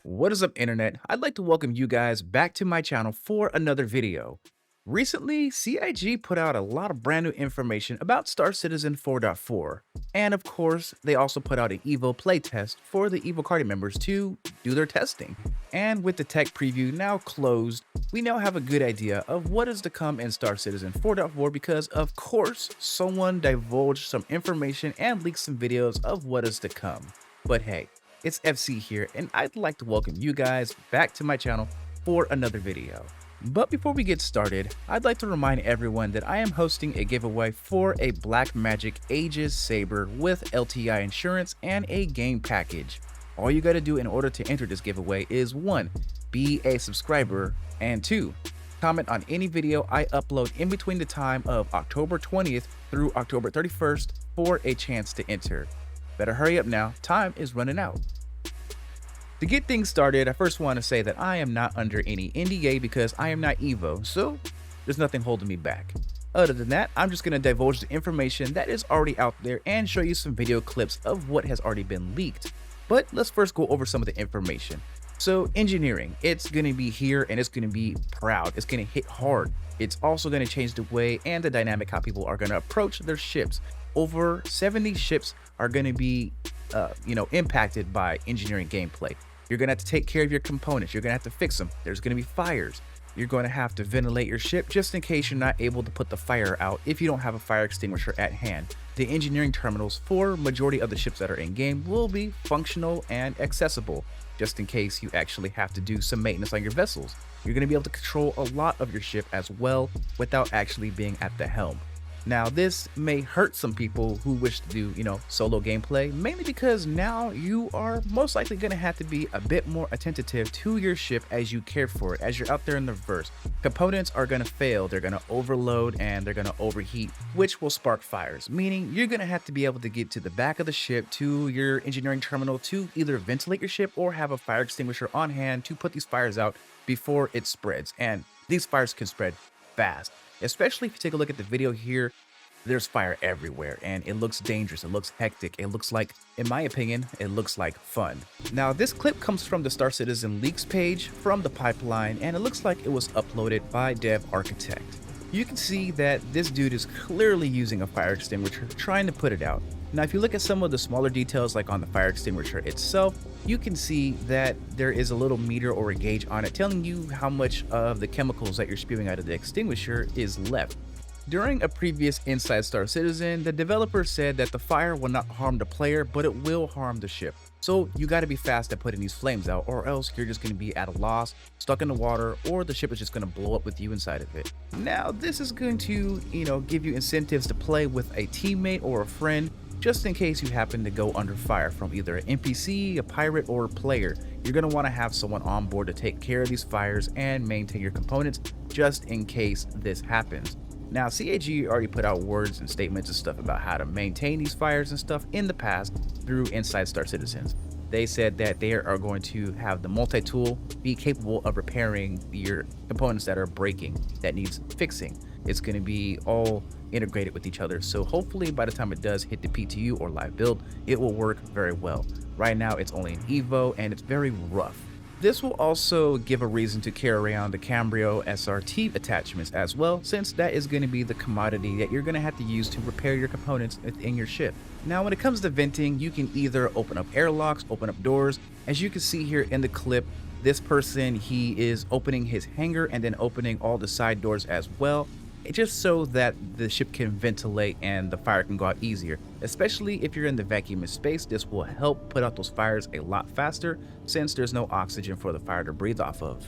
What is up, internet? I'd like to welcome you guys back to my channel for another video. Recently, CIG put out a lot of brand new information about Star Citizen 4.4, and of course, they also put out an Evo playtest for the Evo Cardi members to do their testing. And with the tech preview now closed, we now have a good idea of what is to come in Star Citizen 4.4 because, of course, someone divulged some information and leaked some videos of what is to come. But hey, it's FC here, and I'd like to welcome you guys back to my channel for another video. But before we get started, I'd like to remind everyone that I am hosting a giveaway for a Blackmagic Aegis Saber with LTI insurance and a game package. All you gotta do in order to enter this giveaway is 1. Be a subscriber, and 2. Comment on any video I upload in between the time of October 20th through October 31st for a chance to enter. Better hurry up now, time is running out. To get things started, I first want to say that I am not under any NDA because I am not Evo, so there's nothing holding me back. Other than that, I'm just going to divulge the information that is already out there and show you some video clips of what has already been leaked. But let's first go over some of the information. So engineering, it's going to be here and it's going to be proud. It's going to hit hard. It's also going to change the way and the dynamic how people are going to approach their ships. Over 70 ships are going to be, impacted by engineering gameplay. You're going to have to take care of your components. You're going to have to fix them. There's going to be fires. You're going to have to ventilate your ship just in case you're not able to put the fire out if you don't have a fire extinguisher at hand. The engineering terminals for majority of the ships that are in game will be functional and accessible, just in case you actually have to do some maintenance on your vessels. You're going to be able to control a lot of your ship as well without actually being at the helm. Now, this may hurt some people who wish to do, solo gameplay, mainly because now you are most likely going to have to be a bit more attentive to your ship as you care for it, as you're out there in the verse. Components are going to fail, they're going to overload, and they're going to overheat, which will spark fires, meaning you're going to have to be able to get to the back of the ship, to your engineering terminal, to either ventilate your ship or have a fire extinguisher on hand to put these fires out before it spreads. And these fires can spread fast. Especially if you take a look at the video here, there's fire everywhere and it looks dangerous, it looks hectic, it looks like, in my opinion, it looks like fun. Now, this clip comes from the Star Citizen leaks page from the pipeline, and it looks like it was uploaded by Dev Architect. You can see that this dude is clearly using a fire extinguisher trying to put it out. Now, if you look at some of the smaller details, like on the fire extinguisher itself, you can see that there is a little meter or a gauge on it telling you how much of the chemicals that you're spewing out of the extinguisher is left. During a previous Inside Star Citizen, the developer said that the fire will not harm the player, but it will harm the ship. So you gotta be fast at putting these flames out, or else you're just gonna be at a loss, stuck in the water, or the ship is just gonna blow up with you inside of it. Now, this is going to, give you incentives to play with a teammate or a friend, just in case you happen to go under fire from either an NPC, a pirate, or a player. You're going to want to have someone on board to take care of these fires and maintain your components just in case this happens. Now, CAG already put out words and statements and stuff about how to maintain these fires and stuff in the past through Inside Star Citizens. They said that they are going to have the multi-tool be capable of repairing your components that are breaking, that needs fixing. It's going to be all integrated with each other, so hopefully by the time it does hit the PTU or live build, it will work very well. Right now it's only an Evo and it's very rough. This will also give a reason to carry around the Cambrio SRT attachments as well, since that is going to be the commodity that you're going to have to use to repair your components within your ship. Now, when it comes to venting, you can either open up airlocks, open up doors. As you can see here in the clip, this person, he is opening his hangar and then opening all the side doors as well, just so that the ship can ventilate and the fire can go out easier. Especially if you're in the vacuum of space, this will help put out those fires a lot faster since there's no oxygen for the fire to breathe off of.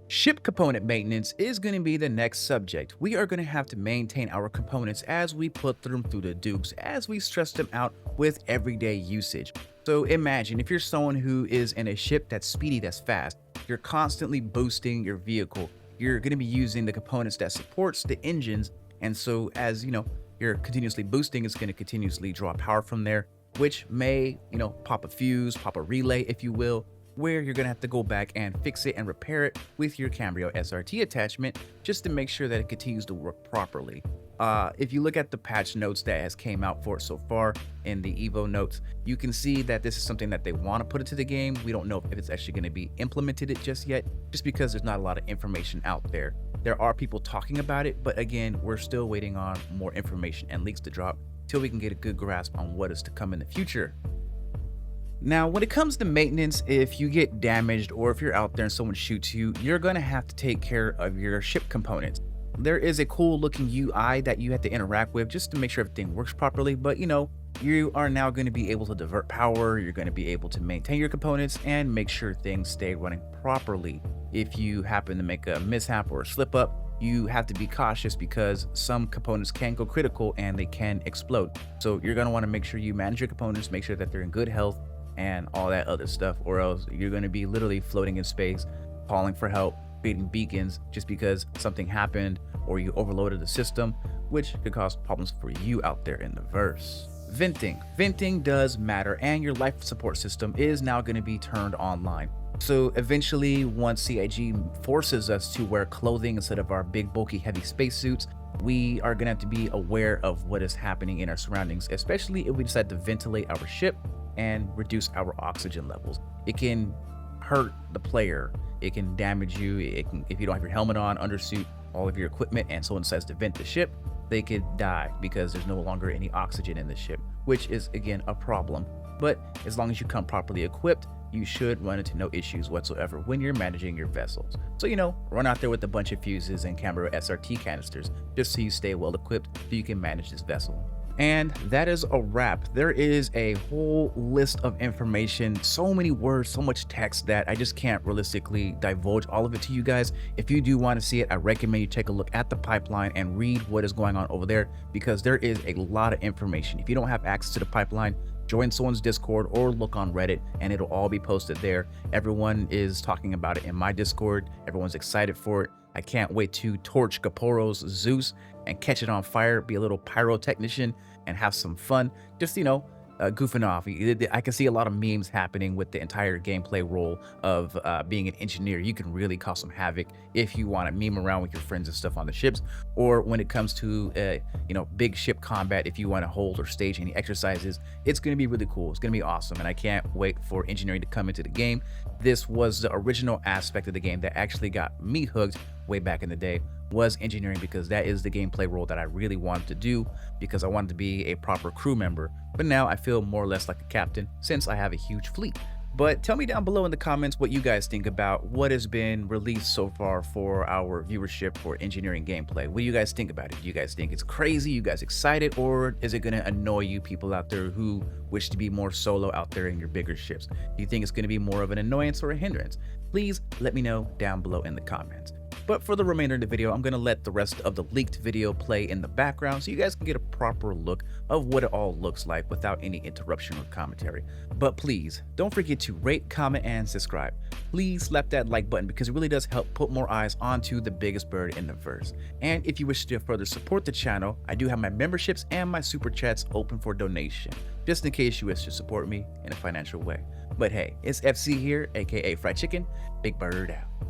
Ship component maintenance is going to be the next subject. We are going to have to maintain our components as we put them through the dukes, as we stress them out with everyday usage. So imagine if you're someone who is in a ship that's speedy, that's fast, you're constantly boosting your vehicle. You're going to be using the components that supports the engines, and so as you're continuously boosting, it's going to continuously draw power from there, which may pop a fuse, pop a relay, if you will, where you're going to have to go back and fix it and repair it with your Cambrio SRT attachment just to make sure that it continues to work properly. If you look at the patch notes that has came out for it so far in the Evo notes, you can see that this is something that they want to put into the game. We don't know if it's actually going to be implemented it just yet, just because there's not a lot of information out there. There are people talking about it, but again, we're still waiting on more information and leaks to drop till we can get a good grasp on what is to come in the future. Now, when it comes to maintenance, if you get damaged or if you're out there and someone shoots you, you're going to have to take care of your ship components. There is a cool looking UI that you have to interact with just to make sure everything works properly, but you are now going to be able to divert power, you're going to be able to maintain your components and make sure things stay running properly. If you happen to make a mishap or a slip up, you have to be cautious because some components can go critical and they can explode. So you're going to want to make sure you manage your components, make sure that they're in good health and all that other stuff, or else you're going to be literally floating in space, calling for help, creating beacons just because something happened or you overloaded the system, which could cause problems for you out there in the verse. Venting does matter, and your life support system is now going to be turned online. So eventually, once CIG forces us to wear clothing instead of our big bulky heavy spacesuits, we are going to have to be aware of what is happening in our surroundings, especially if we decide to ventilate our ship and reduce our oxygen levels. It can hurt the player, it can damage you, if you don't have your helmet on, undersuit, all of your equipment, and someone decides to vent the ship, they could die because there's no longer any oxygen in the ship, which is again a problem. But as long as you come properly equipped, you should run into no issues whatsoever when you're managing your vessels. So run out there with a bunch of fuses and camera SRT canisters just so you stay well equipped so you can manage this vessel. And that is a wrap. There is a whole list of information, so many words, so much text that I just can't realistically divulge all of it to you guys. If you do want to see it, I recommend you take a look at the pipeline and read what is going on over there, because there is a lot of information. If you don't have access to the pipeline, join someone's Discord or look on Reddit and it'll all be posted there. Everyone is talking about it in my Discord. Everyone's excited for it. I can't wait to torch Gaporo's Zeus and catch it on fire, be a little pyrotechnician and have some fun, just goofing off. I can see a lot of memes happening with the entire gameplay role of being an engineer. You can really cause some havoc if you want to meme around with your friends and stuff on the ships, or when it comes to big ship combat, if you want to hold or stage any exercises. It's going to be really cool. It's going to be awesome, and I can't wait for engineering to come into the game. This was the original aspect of the game that actually got me hooked way back in the day, was engineering, because that is the gameplay role that I really wanted to do, because I wanted to be a proper crew member. But now I feel more or less like a captain since I have a huge fleet. But tell me down below in the comments what you guys think about what has been released so far for our viewership for engineering gameplay. What do you guys think about it? Do you guys think it's crazy? You guys excited? Or is it going to annoy you people out there who wish to be more solo out there in your bigger ships? Do you think it's going to be more of an annoyance or a hindrance? Please let me know down below in the comments. But for the remainder of the video, I'm going to let the rest of the leaked video play in the background so you guys can get a proper look of what it all looks like without any interruption or commentary. But please, don't forget to rate, comment, and subscribe. Please slap that like button because it really does help put more eyes onto the biggest bird in the verse. And if you wish to further support the channel, I do have my memberships and my super chats open for donation, just in case you wish to support me in a financial way. But hey, it's FC here, aka Fried Chicken. Big Bird out.